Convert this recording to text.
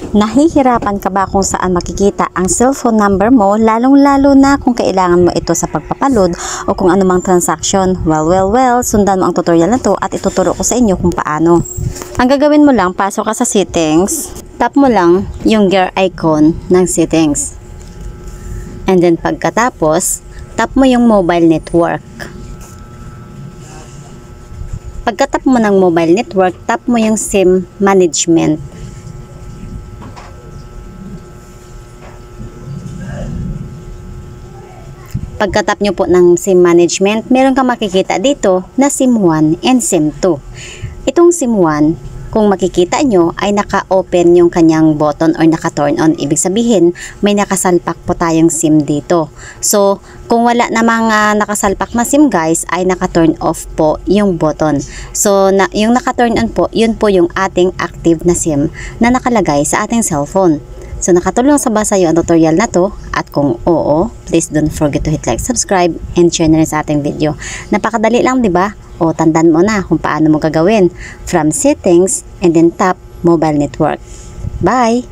Nahihirapan ka ba kung saan makikita ang cellphone number mo, lalong-lalo na kung kailangan mo ito sa pagpapaload o kung anumang transaction? Well, sundan mo ang tutorial na to at ituturo ko sa inyo kung paano. Ang gagawin mo lang, pasok ka sa settings, tap mo lang yung gear icon ng settings. And then pagkatapos, tap mo yung mobile network. Pagkatap mo ng mobile network, tap mo yung SIM management. Pagkatap nyo po ng SIM management, meron kang makikita dito na SIM 1 and SIM 2. Itong SIM 1, kung makikita nyo, ay naka-open yung kanyang button or naka-turn on. Ibig sabihin, may nakasalpak po tayong SIM dito. So, kung wala namang nakasalpak na SIM guys, ay naka-turn off po yung button. So, yung naka-turn on po, yun po yung ating active na SIM na nakalagay sa ating cellphone. So, nakatulong sa ba sa'yo ang tutorial na to? At kung oo, please don't forget to hit like, subscribe, and share na rin sa ating video. Napakadali lang, di ba? O, tandaan mo na kung paano mo gagawin. From settings, and then tap mobile network. Bye!